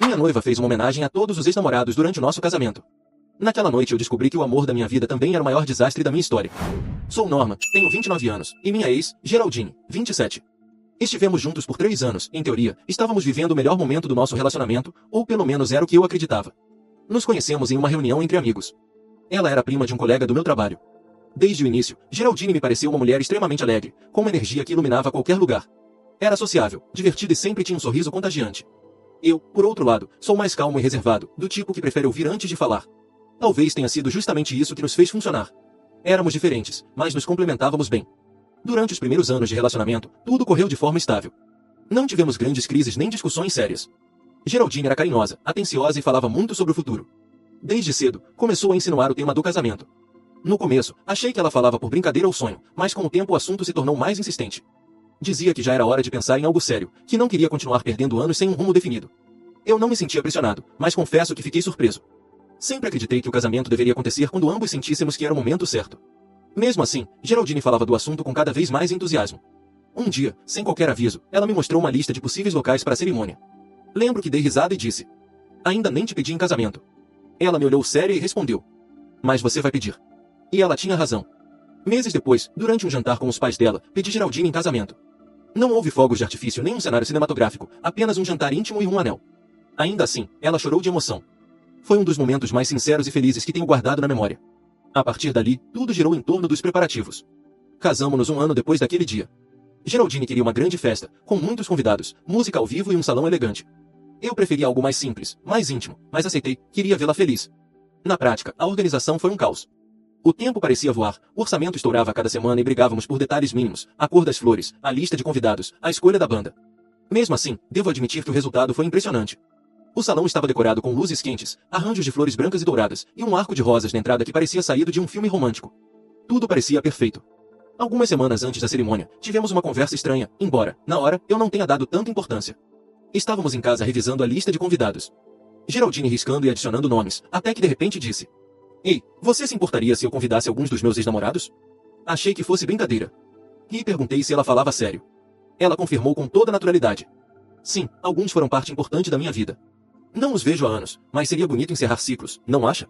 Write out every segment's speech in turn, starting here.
Minha noiva fez uma homenagem a todos os ex-namorados durante o nosso casamento. Naquela noite eu descobri que o amor da minha vida também era o maior desastre da minha história. Sou Norma, tenho 29 anos, e minha ex, Geraldine, 27. Estivemos juntos por 3 anos, em teoria, estávamos vivendo o melhor momento do nosso relacionamento, ou pelo menos era o que eu acreditava. Nos conhecemos em uma reunião entre amigos. Ela era prima de um colega do meu trabalho. Desde o início, Geraldine me pareceu uma mulher extremamente alegre, com uma energia que iluminava qualquer lugar. Era sociável, divertida e sempre tinha um sorriso contagiante. Eu, por outro lado, sou mais calmo e reservado, do tipo que prefere ouvir antes de falar. Talvez tenha sido justamente isso que nos fez funcionar. Éramos diferentes, mas nos complementávamos bem. Durante os primeiros anos de relacionamento, tudo correu de forma estável. Não tivemos grandes crises nem discussões sérias. Geraldine era carinhosa, atenciosa e falava muito sobre o futuro. Desde cedo, começou a insinuar o tema do casamento. No começo, achei que ela falava por brincadeira ou sonho, mas com o tempo o assunto se tornou mais insistente. Dizia que já era hora de pensar em algo sério, que não queria continuar perdendo anos sem um rumo definido. Eu não me sentia pressionado, mas confesso que fiquei surpreso. Sempre acreditei que o casamento deveria acontecer quando ambos sentíssemos que era o momento certo. Mesmo assim, Geraldine falava do assunto com cada vez mais entusiasmo. Um dia, sem qualquer aviso, ela me mostrou uma lista de possíveis locais para a cerimônia. Lembro que dei risada e disse: "Ainda nem te pedi em casamento." Ela me olhou séria e respondeu: "Mas você vai pedir." E ela tinha razão. Meses depois, durante um jantar com os pais dela, pedi Geraldine em casamento. Não houve fogos de artifício nem um cenário cinematográfico, apenas um jantar íntimo e um anel. Ainda assim, ela chorou de emoção. Foi um dos momentos mais sinceros e felizes que tenho guardado na memória. A partir dali, tudo girou em torno dos preparativos. Casamo-nos um ano depois daquele dia. Geraldine queria uma grande festa, com muitos convidados, música ao vivo e um salão elegante. Eu preferia algo mais simples, mais íntimo, mas aceitei, queria vê-la feliz. Na prática, a organização foi um caos. O tempo parecia voar, o orçamento estourava a cada semana e brigávamos por detalhes mínimos, a cor das flores, a lista de convidados, a escolha da banda. Mesmo assim, devo admitir que o resultado foi impressionante. O salão estava decorado com luzes quentes, arranjos de flores brancas e douradas, e um arco de rosas na entrada que parecia saído de um filme romântico. Tudo parecia perfeito. Algumas semanas antes da cerimônia, tivemos uma conversa estranha, embora, na hora, eu não tenha dado tanta importância. Estávamos em casa revisando a lista de convidados. Geraldine riscando e adicionando nomes, até que de repente disse: "Ei, você se importaria se eu convidasse alguns dos meus ex-namorados?" Achei que fosse brincadeira. E perguntei se ela falava sério. Ela confirmou com toda naturalidade: "Sim, alguns foram parte importante da minha vida. Não os vejo há anos, mas seria bonito encerrar ciclos, não acha?"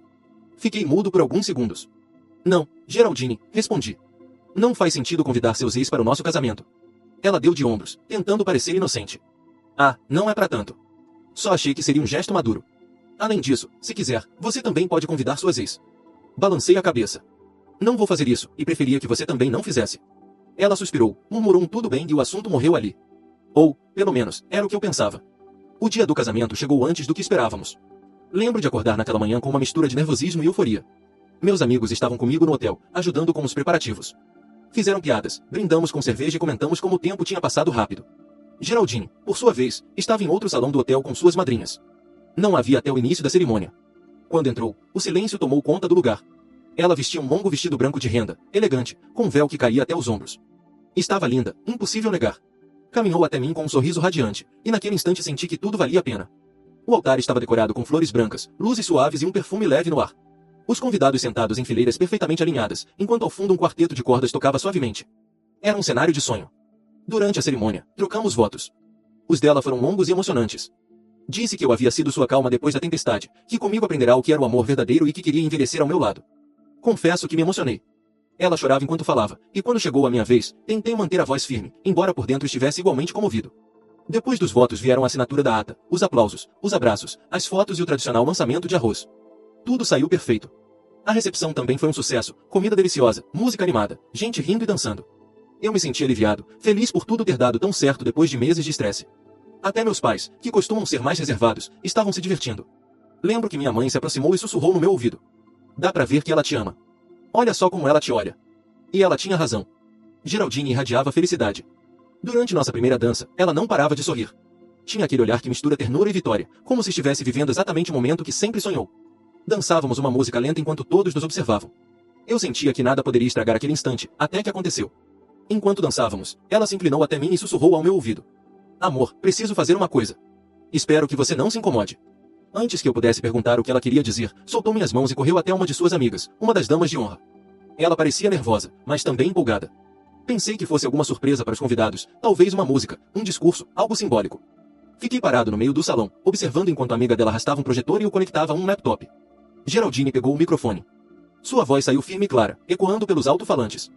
Fiquei mudo por alguns segundos. "Não, Geraldine", respondi. "Não faz sentido convidar seus ex para o nosso casamento." Ela deu de ombros, tentando parecer inocente. "Ah, não é pra tanto. Só achei que seria um gesto maduro. Além disso, se quiser, você também pode convidar suas ex." Balancei a cabeça. "Não vou fazer isso, e preferia que você também não fizesse." Ela suspirou, murmurou um tudo bem e o assunto morreu ali. Ou, pelo menos, era o que eu pensava. O dia do casamento chegou antes do que esperávamos. Lembro de acordar naquela manhã com uma mistura de nervosismo e euforia. Meus amigos estavam comigo no hotel, ajudando com os preparativos. Fizeram piadas, brindamos com cerveja e comentamos como o tempo tinha passado rápido. Geraldine, por sua vez, estava em outro salão do hotel com suas madrinhas. Não havia até o início da cerimônia. Quando entrou, o silêncio tomou conta do lugar. Ela vestia um longo vestido branco de renda, elegante, com um véu que caía até os ombros. Estava linda, impossível negar. Caminhou até mim com um sorriso radiante, e naquele instante senti que tudo valia a pena. O altar estava decorado com flores brancas, luzes suaves e um perfume leve no ar. Os convidados sentados em fileiras perfeitamente alinhadas, enquanto ao fundo um quarteto de cordas tocava suavemente. Era um cenário de sonho. Durante a cerimônia, trocamos votos. Os dela foram longos e emocionantes. Disse que eu havia sido sua calma depois da tempestade, que comigo aprenderá o que era o amor verdadeiro e que queria envelhecer ao meu lado. Confesso que me emocionei. Ela chorava enquanto falava, e quando chegou a minha vez, tentei manter a voz firme, embora por dentro estivesse igualmente comovido. Depois dos votos vieram a assinatura da ata, os aplausos, os abraços, as fotos e o tradicional lançamento de arroz. Tudo saiu perfeito. A recepção também foi um sucesso, comida deliciosa, música animada, gente rindo e dançando. Eu me senti aliviado, feliz por tudo ter dado tão certo depois de meses de estresse. Até meus pais, que costumam ser mais reservados, estavam se divertindo. Lembro que minha mãe se aproximou e sussurrou no meu ouvido: "Dá pra ver que ela te ama. Olha só como ela te olha." E ela tinha razão. Geraldine irradiava felicidade. Durante nossa primeira dança, ela não parava de sorrir. Tinha aquele olhar que mistura ternura e vitória, como se estivesse vivendo exatamente o momento que sempre sonhou. Dançávamos uma música lenta enquanto todos nos observavam. Eu sentia que nada poderia estragar aquele instante, até que aconteceu. Enquanto dançávamos, ela se inclinou até mim e sussurrou ao meu ouvido: "Amor, preciso fazer uma coisa. Espero que você não se incomode." Antes que eu pudesse perguntar o que ela queria dizer, soltou minhas mãos e correu até uma de suas amigas, uma das damas de honra. Ela parecia nervosa, mas também empolgada. Pensei que fosse alguma surpresa para os convidados, talvez uma música, um discurso, algo simbólico. Fiquei parado no meio do salão, observando enquanto a amiga dela arrastava um projetor e o conectava a um laptop. Geraldine pegou o microfone. Sua voz saiu firme e clara, ecoando pelos alto-falantes.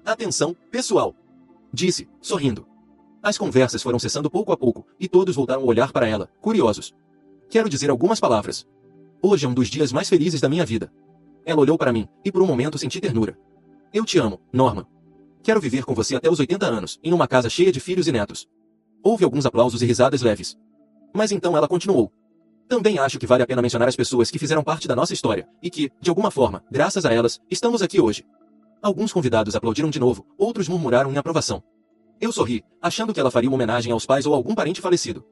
Atenção, pessoal! Disse, sorrindo. As conversas foram cessando pouco a pouco, e todos voltaram a olhar para ela, curiosos. Quero dizer algumas palavras. Hoje é um dos dias mais felizes da minha vida. Ela olhou para mim, e por um momento senti ternura. Eu te amo, Norma. Quero viver com você até os 80 anos, em uma casa cheia de filhos e netos. Houve alguns aplausos e risadas leves. Mas então ela continuou. Também acho que vale a pena mencionar as pessoas que fizeram parte da nossa história, e que, de alguma forma, graças a elas, estamos aqui hoje. Alguns convidados aplaudiram de novo, outros murmuraram em aprovação. Eu sorri, achando que ela faria uma homenagem aos pais ou a algum parente falecido.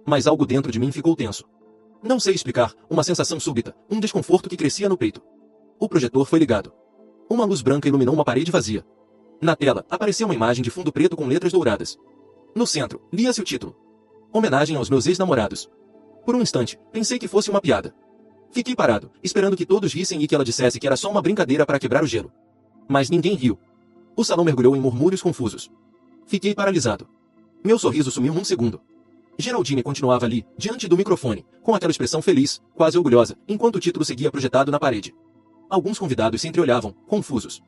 Mas algo dentro de mim ficou tenso. Não sei explicar, uma sensação súbita, um desconforto que crescia no peito. O projetor foi ligado. Uma luz branca iluminou uma parede vazia. Na tela, apareceu uma imagem de fundo preto com letras douradas. No centro, lia-se o título. Homenagem aos meus ex-namorados. Por um instante, pensei que fosse uma piada. Fiquei parado, esperando que todos rissem e que ela dissesse que era só uma brincadeira para quebrar o gelo. Mas ninguém riu. O salão mergulhou em murmúrios confusos. Fiquei paralisado. Meu sorriso sumiu num segundo. Geraldine continuava ali, diante do microfone, com aquela expressão feliz, quase orgulhosa, enquanto o título seguia projetado na parede. Alguns convidados se entreolhavam, confusos.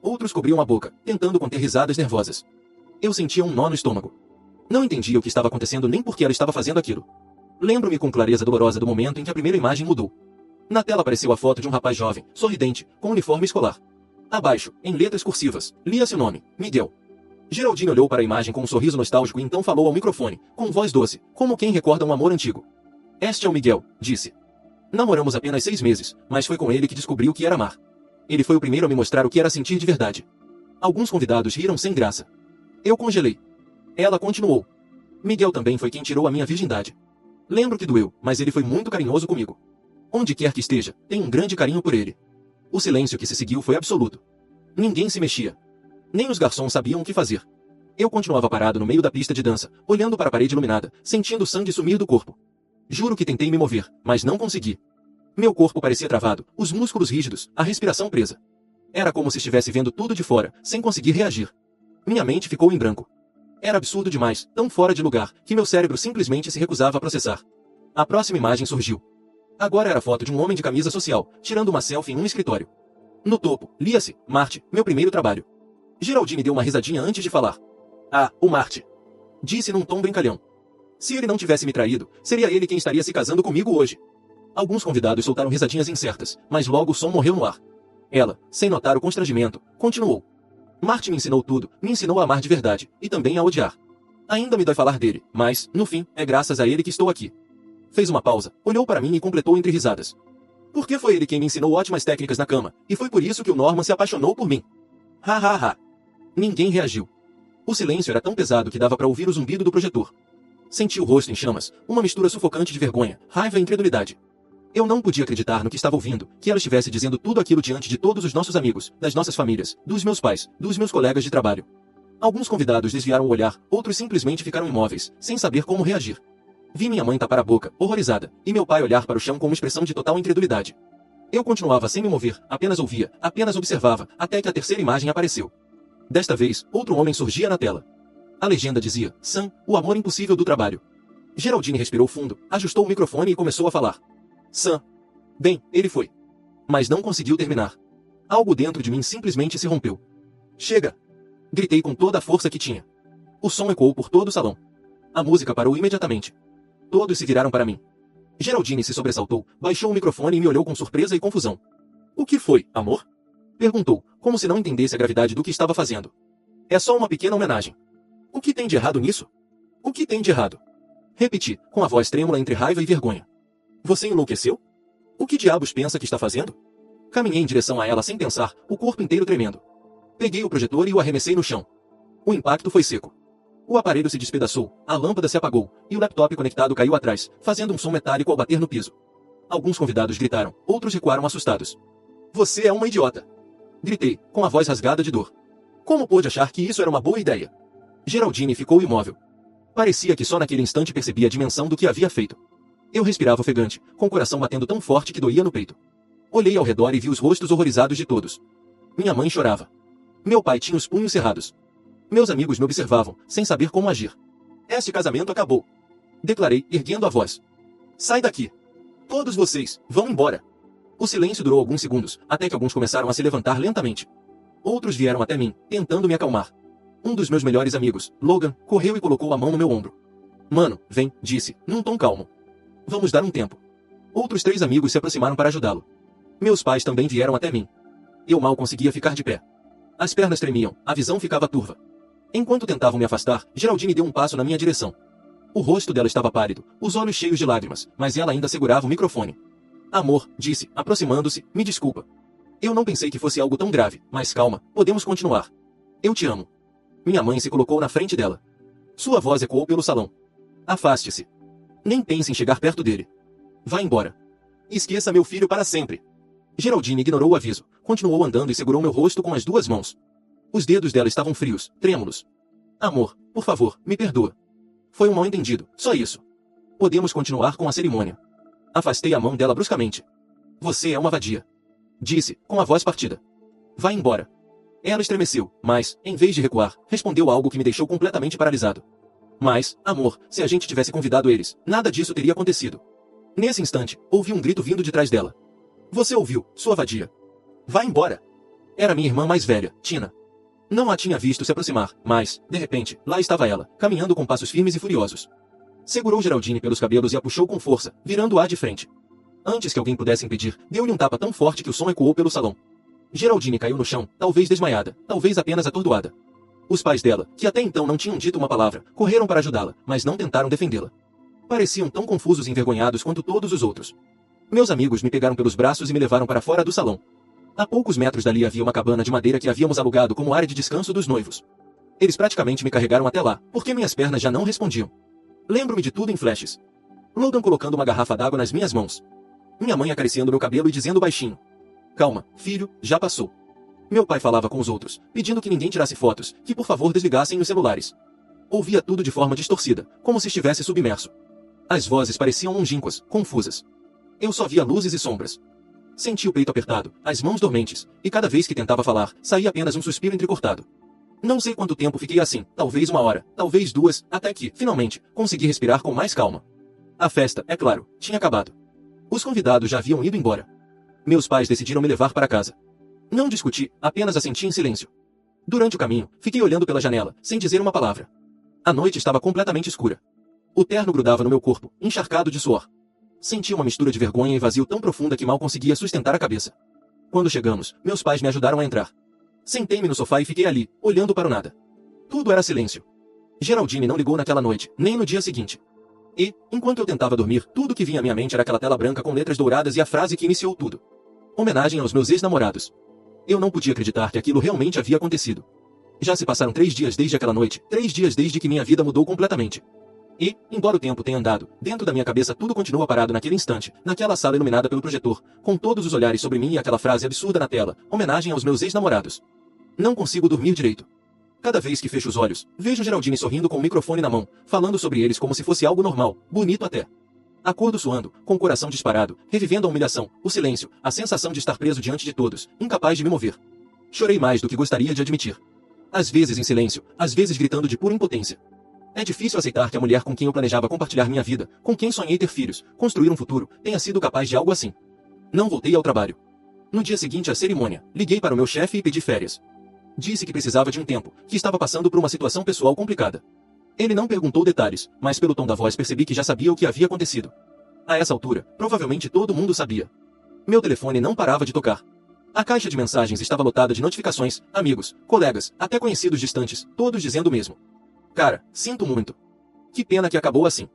Outros cobriam a boca, tentando conter risadas nervosas. Eu sentia um nó no estômago. Não entendia o que estava acontecendo nem por que ela estava fazendo aquilo. Lembro-me com clareza dolorosa do momento em que a primeira imagem mudou. Na tela apareceu a foto de um rapaz jovem, sorridente, com uniforme escolar. Abaixo, em letras cursivas, lia-se o nome, Miguel. Geraldine olhou para a imagem com um sorriso nostálgico e então falou ao microfone, com voz doce, como quem recorda um amor antigo. Este é o Miguel, disse. Namoramos apenas 6 meses, mas foi com ele que descobri o que era amar. Ele foi o primeiro a me mostrar o que era sentir de verdade. Alguns convidados riram sem graça. Eu congelei. Ela continuou. Miguel também foi quem tirou a minha virgindade. Lembro que doeu, mas ele foi muito carinhoso comigo. Onde quer que esteja, tenho um grande carinho por ele. O silêncio que se seguiu foi absoluto. Ninguém se mexia. Nem os garçons sabiam o que fazer. Eu continuava parado no meio da pista de dança, olhando para a parede iluminada, sentindo o sangue sumir do corpo. Juro que tentei me mover, mas não consegui. Meu corpo parecia travado, os músculos rígidos, a respiração presa. Era como se estivesse vendo tudo de fora, sem conseguir reagir. Minha mente ficou em branco. Era absurdo demais, tão fora de lugar, que meu cérebro simplesmente se recusava a processar. A próxima imagem surgiu. Agora era a foto de um homem de camisa social, tirando uma selfie em um escritório. No topo, lia-se, Marte, meu primeiro trabalho. Geraldine deu uma risadinha antes de falar. Ah, o Marte. Disse num tom brincalhão. Se ele não tivesse me traído, seria ele quem estaria se casando comigo hoje. Alguns convidados soltaram risadinhas incertas, mas logo o som morreu no ar. Ela, sem notar o constrangimento, continuou. Marte me ensinou tudo, me ensinou a amar de verdade, e também a odiar. Ainda me dói falar dele, mas, no fim, é graças a ele que estou aqui. Fez uma pausa, olhou para mim e completou entre risadas. Porque foi ele quem me ensinou ótimas técnicas na cama, e foi por isso que o Norman se apaixonou por mim. Ha ha ha. Ninguém reagiu. O silêncio era tão pesado que dava para ouvir o zumbido do projetor. Senti o rosto em chamas, uma mistura sufocante de vergonha, raiva e incredulidade. Eu não podia acreditar no que estava ouvindo, que ela estivesse dizendo tudo aquilo diante de todos os nossos amigos, das nossas famílias, dos meus pais, dos meus colegas de trabalho. Alguns convidados desviaram o olhar, outros simplesmente ficaram imóveis, sem saber como reagir. Vi minha mãe tapar a boca, horrorizada, e meu pai olhar para o chão com uma expressão de total incredulidade. Eu continuava sem me mover, apenas ouvia, apenas observava, até que a terceira imagem apareceu. Desta vez, outro homem surgia na tela. A legenda dizia, Sam, o amor impossível do trabalho. Geraldine respirou fundo, ajustou o microfone e começou a falar. Sam. Bem, ele foi. Mas não conseguiu terminar. Algo dentro de mim simplesmente se rompeu. Chega! Gritei com toda a força que tinha. O som ecoou por todo o salão. A música parou imediatamente. Todos se viraram para mim. Geraldine se sobressaltou, baixou o microfone e me olhou com surpresa e confusão. O que foi, amor? Perguntou, como se não entendesse a gravidade do que estava fazendo. É só uma pequena homenagem. O que tem de errado nisso? O que tem de errado? Repeti, com a voz trêmula entre raiva e vergonha. Você enlouqueceu? O que diabos pensa que está fazendo? Caminhei em direção a ela sem pensar, o corpo inteiro tremendo. Peguei o projetor e o arremessei no chão. O impacto foi seco. O aparelho se despedaçou, a lâmpada se apagou, e o laptop conectado caiu atrás, fazendo um som metálico ao bater no piso. Alguns convidados gritaram, outros recuaram assustados. Você é uma idiota! Gritei, com a voz rasgada de dor. Como pôde achar que isso era uma boa ideia? Geraldine ficou imóvel. Parecia que só naquele instante percebia a dimensão do que havia feito. Eu respirava ofegante, com o coração batendo tão forte que doía no peito. Olhei ao redor e vi os rostos horrorizados de todos. Minha mãe chorava. Meu pai tinha os punhos cerrados. Meus amigos me observavam, sem saber como agir. Este casamento acabou. Declarei, erguendo a voz. Sai daqui! Todos vocês, vão embora! O silêncio durou alguns segundos, até que alguns começaram a se levantar lentamente. Outros vieram até mim, tentando me acalmar. Um dos meus melhores amigos, Logan, correu e colocou a mão no meu ombro. Mano, vem, disse, num tom calmo. Vamos dar um tempo. Outros 3 amigos se aproximaram para ajudá-lo. Meus pais também vieram até mim. Eu mal conseguia ficar de pé. As pernas tremiam, a visão ficava turva. Enquanto tentavam me afastar, Geraldine deu um passo na minha direção. O rosto dela estava pálido, os olhos cheios de lágrimas, mas ela ainda segurava o microfone. Amor, disse, aproximando-se, me desculpa. Eu não pensei que fosse algo tão grave, mas calma, podemos continuar. Eu te amo. Minha mãe se colocou na frente dela. Sua voz ecoou pelo salão. Afaste-se. Nem pense em chegar perto dele. Vá embora. Esqueça meu filho para sempre. Geraldine ignorou o aviso, continuou andando e segurou meu rosto com as 2 mãos. Os dedos dela estavam frios, trêmulos. Amor, por favor, me perdoa. Foi um mal-entendido, só isso. Podemos continuar com a cerimônia. Afastei a mão dela bruscamente. Você é uma vadia. Disse, com a voz partida. Vá embora. Ela estremeceu, mas, em vez de recuar, respondeu algo que me deixou completamente paralisado. Mas, amor, se a gente tivesse convidado eles, nada disso teria acontecido. Nesse instante, ouvi um grito vindo de trás dela. Você ouviu, sua vadia. Vá embora. Era minha irmã mais velha, Tina. Não a tinha visto se aproximar, mas, de repente, lá estava ela, caminhando com passos firmes e furiosos. Segurou Geraldine pelos cabelos e a puxou com força, virando-a de frente. Antes que alguém pudesse impedir, deu-lhe um tapa tão forte que o som ecoou pelo salão. Geraldine caiu no chão, talvez desmaiada, talvez apenas atordoada. Os pais dela, que até então não tinham dito uma palavra, correram para ajudá-la, mas não tentaram defendê-la. Pareciam tão confusos e envergonhados quanto todos os outros. Meus amigos me pegaram pelos braços e me levaram para fora do salão. A poucos metros dali havia uma cabana de madeira que havíamos alugado como área de descanso dos noivos. Eles praticamente me carregaram até lá, porque minhas pernas já não respondiam. Lembro-me de tudo em flashes. Logan colocando uma garrafa d'água nas minhas mãos. Minha mãe acariciando meu cabelo e dizendo baixinho. Calma, filho, já passou. Meu pai falava com os outros, pedindo que ninguém tirasse fotos, que por favor desligassem os celulares. Ouvia tudo de forma distorcida, como se estivesse submerso. As vozes pareciam longínquas, confusas. Eu só via luzes e sombras. Senti o peito apertado, as mãos dormentes, e cada vez que tentava falar, saía apenas um suspiro entrecortado. Não sei quanto tempo fiquei assim, talvez 1 hora, talvez 2, até que, finalmente, consegui respirar com mais calma. A festa, é claro, tinha acabado. Os convidados já haviam ido embora. Meus pais decidiram me levar para casa. Não discuti, apenas assenti em silêncio. Durante o caminho, fiquei olhando pela janela, sem dizer uma palavra. A noite estava completamente escura. O terno grudava no meu corpo, encharcado de suor. Senti uma mistura de vergonha e vazio tão profunda que mal conseguia sustentar a cabeça. Quando chegamos, meus pais me ajudaram a entrar. Sentei-me no sofá e fiquei ali, olhando para o nada. Tudo era silêncio. Geraldine não ligou naquela noite, nem no dia seguinte. E, enquanto eu tentava dormir, tudo que vinha à minha mente era aquela tela branca com letras douradas e a frase que iniciou tudo. Homenagem aos meus ex-namorados. Eu não podia acreditar que aquilo realmente havia acontecido. Já se passaram 3 dias desde aquela noite, 3 dias desde que minha vida mudou completamente. E, embora o tempo tenha andado, dentro da minha cabeça tudo continua parado naquele instante, naquela sala iluminada pelo projetor, com todos os olhares sobre mim e aquela frase absurda na tela, homenagem aos meus ex-namorados. Não consigo dormir direito. Cada vez que fecho os olhos, vejo Geraldine sorrindo com o microfone na mão, falando sobre eles como se fosse algo normal, bonito até. Acordo suando, com o coração disparado, revivendo a humilhação, o silêncio, a sensação de estar preso diante de todos, incapaz de me mover. Chorei mais do que gostaria de admitir. Às vezes em silêncio, às vezes gritando de pura impotência. É difícil aceitar que a mulher com quem eu planejava compartilhar minha vida, com quem sonhei ter filhos, construir um futuro, tenha sido capaz de algo assim. Não voltei ao trabalho. No dia seguinte à cerimônia, liguei para o meu chefe e pedi férias. Disse que precisava de um tempo, que estava passando por uma situação pessoal complicada. Ele não perguntou detalhes, mas pelo tom da voz percebi que já sabia o que havia acontecido. A essa altura, provavelmente todo mundo sabia. Meu telefone não parava de tocar. A caixa de mensagens estava lotada de notificações, amigos, colegas, até conhecidos distantes, todos dizendo o mesmo. Cara, sinto muito. Que pena que acabou assim.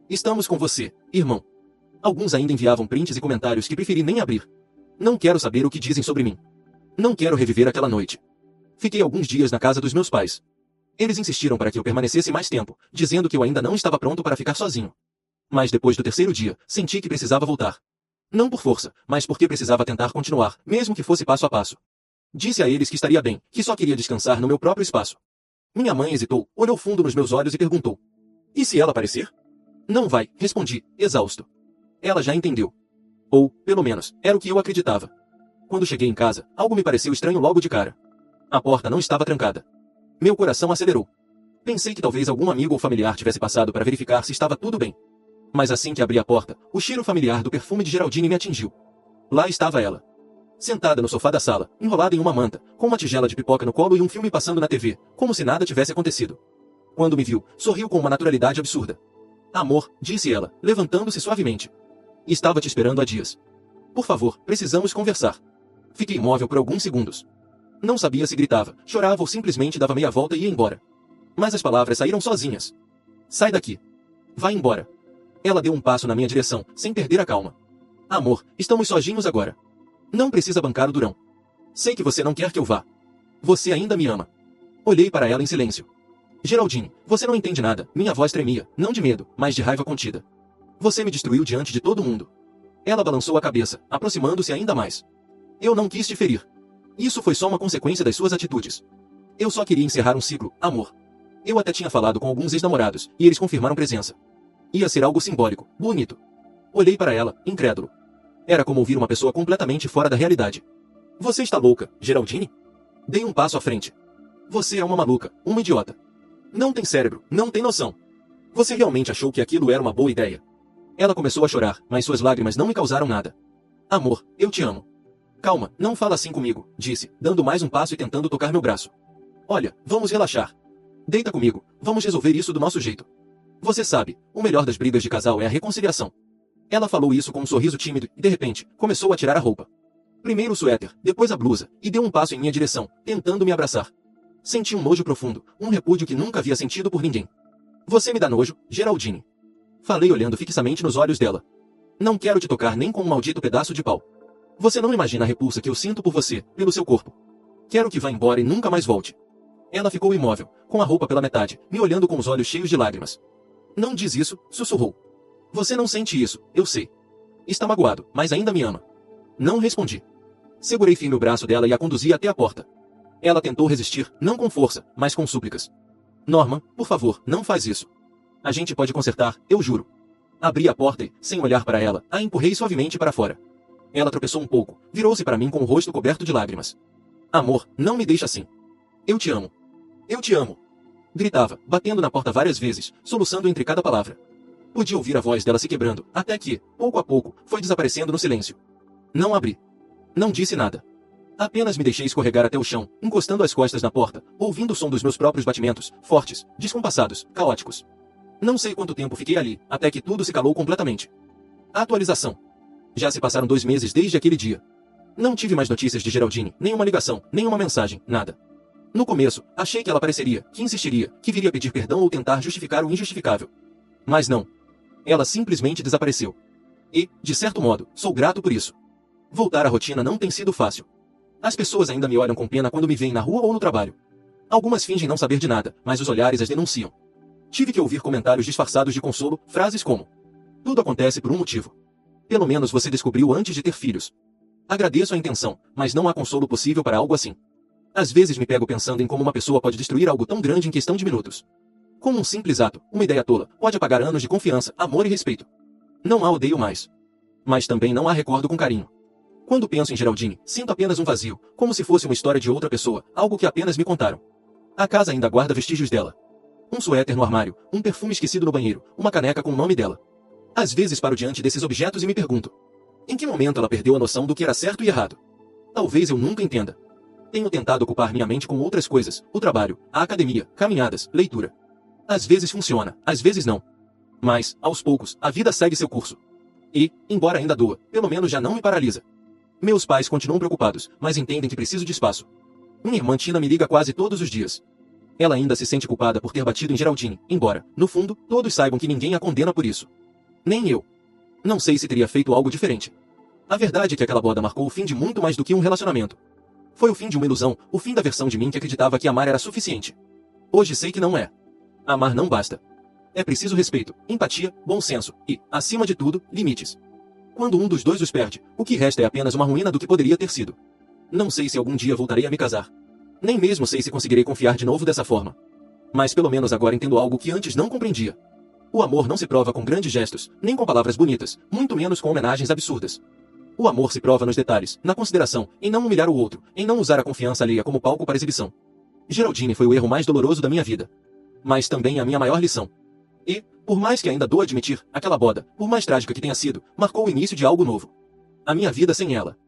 Estamos com você, irmão. Alguns ainda enviavam prints e comentários que preferi nem abrir. Não quero saber o que dizem sobre mim. Não quero reviver aquela noite. Fiquei alguns dias na casa dos meus pais. Eles insistiram para que eu permanecesse mais tempo, dizendo que eu ainda não estava pronto para ficar sozinho. Mas depois do 3º dia, senti que precisava voltar. Não por força, mas porque precisava tentar continuar, mesmo que fosse passo a passo. Disse a eles que estaria bem, que só queria descansar no meu próprio espaço. Minha mãe hesitou, olhou fundo nos meus olhos e perguntou. E se ela aparecer? Não vai, respondi, exausto. Ela já entendeu. Ou, pelo menos, era o que eu acreditava. Quando cheguei em casa, algo me pareceu estranho logo de cara. A porta não estava trancada. Meu coração acelerou. Pensei que talvez algum amigo ou familiar tivesse passado para verificar se estava tudo bem. Mas assim que abri a porta, o cheiro familiar do perfume de Geraldine me atingiu. Lá estava ela. Sentada no sofá da sala, enrolada em uma manta, com uma tigela de pipoca no colo e um filme passando na TV, como se nada tivesse acontecido. Quando me viu, sorriu com uma naturalidade absurda. Amor, disse ela, levantando-se suavemente. Estava te esperando há dias. Por favor, precisamos conversar. Fiquei imóvel por alguns segundos. Não sabia se gritava, chorava ou simplesmente dava meia volta e ia embora. Mas as palavras saíram sozinhas. Sai daqui. Vai embora. Ela deu um passo na minha direção, sem perder a calma. Amor, estamos sozinhos agora. Não precisa bancar o durão. Sei que você não quer que eu vá. Você ainda me ama. Olhei para ela em silêncio. Geraldine, você não entende nada. Minha voz tremia, não de medo, mas de raiva contida. Você me destruiu diante de todo mundo. Ela balançou a cabeça, aproximando-se ainda mais. Eu não quis te ferir. Isso foi só uma consequência das suas atitudes. Eu só queria encerrar um ciclo, amor. Eu até tinha falado com alguns ex-namorados, e eles confirmaram presença. Ia ser algo simbólico, bonito. Olhei para ela, incrédulo. Era como ouvir uma pessoa completamente fora da realidade. Você está louca, Geraldine? Dei um passo à frente. Você é uma maluca, uma idiota. Não tem cérebro, não tem noção. Você realmente achou que aquilo era uma boa ideia? Ela começou a chorar, mas suas lágrimas não me causaram nada. Amor, eu te amo. Calma, não fala assim comigo, disse, dando mais um passo e tentando tocar meu braço. Olha, vamos relaxar. Deita comigo, vamos resolver isso do nosso jeito. Você sabe, o melhor das brigas de casal é a reconciliação. Ela falou isso com um sorriso tímido e, de repente, começou a tirar a roupa. Primeiro o suéter, depois a blusa, e deu um passo em minha direção, tentando me abraçar. Senti um nojo profundo, um repúdio que nunca havia sentido por ninguém. Você me dá nojo, Geraldine. Falei olhando fixamente nos olhos dela. Não quero te tocar nem com um maldito pedaço de pau. Você não imagina a repulsa que eu sinto por você, pelo seu corpo. Quero que vá embora e nunca mais volte. Ela ficou imóvel, com a roupa pela metade, me olhando com os olhos cheios de lágrimas. Não diz isso, sussurrou. Você não sente isso, eu sei. Está magoado, mas ainda me ama. Não respondi. Segurei firme o braço dela e a conduzi até a porta. Ela tentou resistir, não com força, mas com súplicas. Norman, por favor, não faz isso. A gente pode consertar, eu juro. Abri a porta e, sem olhar para ela, a empurrei suavemente para fora. Ela tropeçou um pouco, virou-se para mim com o rosto coberto de lágrimas. Amor, não me deixe assim. Eu te amo. Eu te amo. Gritava, batendo na porta várias vezes, soluçando entre cada palavra. Podia ouvir a voz dela se quebrando, até que, pouco a pouco, foi desaparecendo no silêncio. Não abri. Não disse nada. Apenas me deixei escorregar até o chão, encostando as costas na porta, ouvindo o som dos meus próprios batimentos, fortes, descompassados, caóticos. Não sei quanto tempo fiquei ali, até que tudo se calou completamente. Atualização. Já se passaram 2 meses desde aquele dia. Não tive mais notícias de Geraldine, nenhuma ligação, nenhuma mensagem, nada. No começo, achei que ela apareceria, que insistiria, que viria pedir perdão ou tentar justificar o injustificável. Mas não. Ela simplesmente desapareceu. E, de certo modo, sou grato por isso. Voltar à rotina não tem sido fácil. As pessoas ainda me olham com pena quando me veem na rua ou no trabalho. Algumas fingem não saber de nada, mas os olhares as denunciam. Tive que ouvir comentários disfarçados de consolo, frases como: tudo acontece por um motivo. Pelo menos você descobriu antes de ter filhos. Agradeço a intenção, mas não há consolo possível para algo assim. Às vezes me pego pensando em como uma pessoa pode destruir algo tão grande em questão de minutos. Como um simples ato, uma ideia tola, pode apagar anos de confiança, amor e respeito. Não a odeio mais. Mas também não a recordo com carinho. Quando penso em Geraldine, sinto apenas um vazio, como se fosse uma história de outra pessoa, algo que apenas me contaram. A casa ainda guarda vestígios dela. Um suéter no armário, um perfume esquecido no banheiro, uma caneca com o nome dela. Às vezes paro diante desses objetos e me pergunto: em que momento ela perdeu a noção do que era certo e errado? Talvez eu nunca entenda. Tenho tentado ocupar minha mente com outras coisas, o trabalho, a academia, caminhadas, leitura. Às vezes funciona, às vezes não. Mas, aos poucos, a vida segue seu curso. E, embora ainda doa, pelo menos já não me paralisa. Meus pais continuam preocupados, mas entendem que preciso de espaço. Minha irmã Tina me liga quase todos os dias. Ela ainda se sente culpada por ter batido em Geraldine, embora, no fundo, todos saibam que ninguém a condena por isso. Nem eu. Não sei se teria feito algo diferente. A verdade é que aquela boda marcou o fim de muito mais do que um relacionamento. Foi o fim de uma ilusão, o fim da versão de mim que acreditava que amar era suficiente. Hoje sei que não é. Amar não basta. É preciso respeito, empatia, bom senso e, acima de tudo, limites. Quando um dos dois os perde, o que resta é apenas uma ruína do que poderia ter sido. Não sei se algum dia voltarei a me casar. Nem mesmo sei se conseguirei confiar de novo dessa forma. Mas pelo menos agora entendo algo que antes não compreendia. O amor não se prova com grandes gestos, nem com palavras bonitas, muito menos com homenagens absurdas. O amor se prova nos detalhes, na consideração, em não humilhar o outro, em não usar a confiança alheia como palco para exibição. Geraldine foi o erro mais doloroso da minha vida. mas também a minha maior lição. E, por mais que ainda dou admitir, aquela boda, por mais trágica que tenha sido, marcou o início de algo novo. A minha vida sem ela.